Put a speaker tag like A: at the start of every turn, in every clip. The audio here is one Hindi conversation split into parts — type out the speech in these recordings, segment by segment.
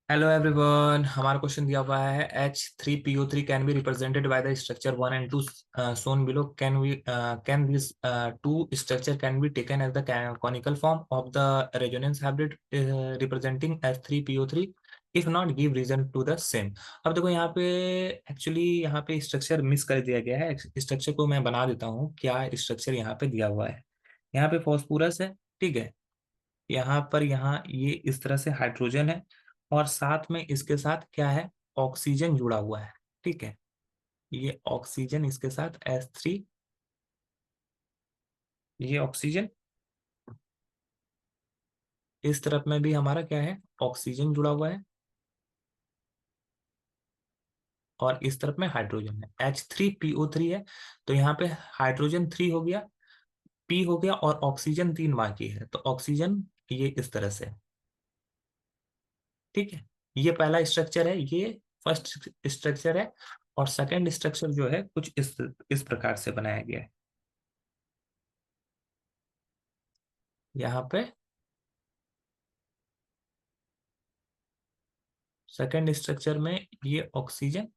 A: हेलो एवरीवन, हमारा क्वेश्चन दिया हुआ है H3PO3 can be represented by the structure 1 and 2 shown below. Can these two structure can be taken as the conical form of the resonance hybrid representing H3PO3? If not, give reason to the same. अब देखो यहाँ पे एक्चुअली यहाँ पे स्ट्रक्चर मिस कर दिया गया है। स्ट्रक्चर को मैं बना देता हूँ। क्या स्ट्रक्चर यहाँ पे दिया हुआ है? यहाँ पे फॉस्फोरस है, ठीक है। यहाँ पर यहाँ ये इस तरह से हाइड्रोजन है और साथ में इसके साथ क्या है, ऑक्सीजन जुड़ा हुआ है, ठीक है। ये ऑक्सीजन इसके साथ S3, ये ऑक्सीजन, इस तरफ में भी हमारा क्या है, ऑक्सीजन जुड़ा हुआ है और इस तरफ में हाइड्रोजन है, H3PO3 है। तो यहाँ पे हाइड्रोजन 3 हो गया, P हो गया और ऑक्सीजन 3 बाकी है। तो ऑक्सीजन ये इस तरह से, ठीक है। ये पहला स्ट्रक्चर है, ये फर्स्ट स्ट्रक्चर है। और सेकंड स्ट्रक्चर जो है कुछ इस प्रकार से बनाया गया है। यहाँ पे सेकंड स्ट्रक्चर में ये ऑक्सीजन,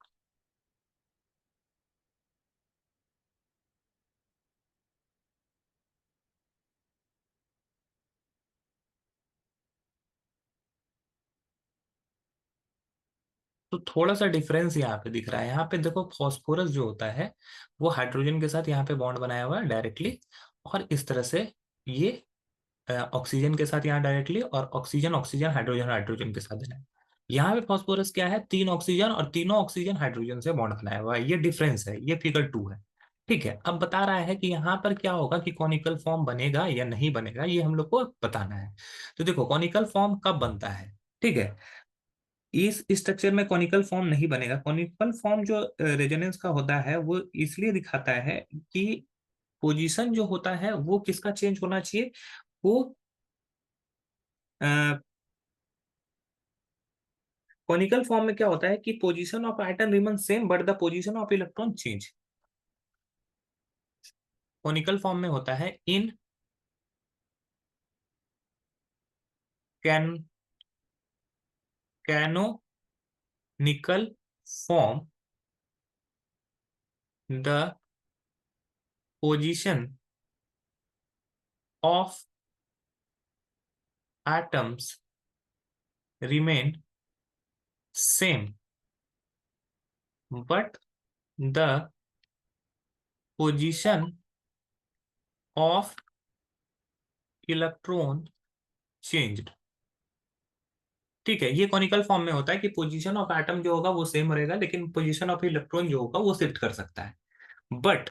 A: तो थोड़ा सा डिफरेंस यहाँ पे दिख रहा है। यहाँ पे देखो फॉस्फोरस जो होता है वो हाइड्रोजन के साथ यहाँ पे बॉन्ड बनाया हुआ है डायरेक्टली, और इस तरह से ये ऑक्सीजन के साथ यहाँ डायरेक्टली, और ऑक्सीजन ऑक्सीजन हाइड्रोजन हाइड्रोजन के साथ बनाया। यहाँ पे फॉस्फोरस क्या है, 3 ऑक्सीजन और तीनों ऑक्सीजन हाइड्रोजन से बॉन्ड बनाया हुआ है। ये डिफरेंस है, ये फिगर 2 है, ठीक है। अब बता रहा है कि यहाँ पर क्या होगा, कि कॉनिकल फॉर्म बनेगा या नहीं बनेगा, ये हम लोग को बताना है। तो देखो कॉनिकल फॉर्म कब बनता है, ठीक है। इस स्ट्रक्चर में कॉनिकल फॉर्म नहीं बनेगा। कॉनिकल फॉर्म जो रेजोनेंस का होता है वो इसलिए दिखाता है कि पोजीशन जो होता है वो किसका चेंज होना चाहिए, वो कॉनिकल फॉर्म में क्या होता है कि position of atom remain same but the position of electron change. Conical form में होता है in can canonical form the position of atoms remain same but the position of electron changed, ठीक है। ये कॉनिकल फॉर्म में होता है कि पोजीशन ऑफ एटम जो होगा वो सेम रहेगा, लेकिन पोजीशन ऑफ इलेक्ट्रॉन जो होगा वो शिफ्ट कर सकता है। बट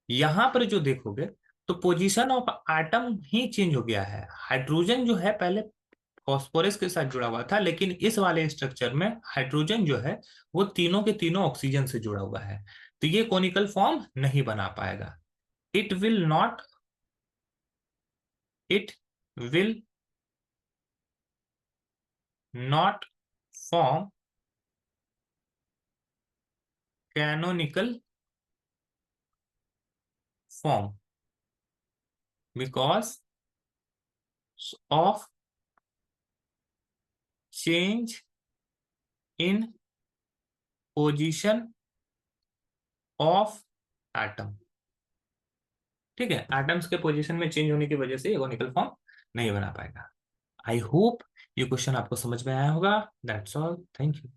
A: यहां पर जो देखोगे तो position of atom he change हो गया है। हाइड्रोजन जो है पहले फॉस्फोरस के साथ जुड़ा हुआ था, लेकिन इस वाले स्ट्रक्चर में हाइड्रोजन जो है वो तीनों के तीनों ऑक्सीजन से जुड़ा हुआ है। तो ये कॉनिकल फॉर्म नहीं बना पाएगा। It will not it will not form canonical form because of change in position of atom, ठीक है। एटम्स के पोजीशन में चेंज होने की वजह से ये कॉनिकल फॉर्म नहीं बना पाएगा। आई होप ये क्वेश्चन आपको समझ में आया होगा। That's all, thank you.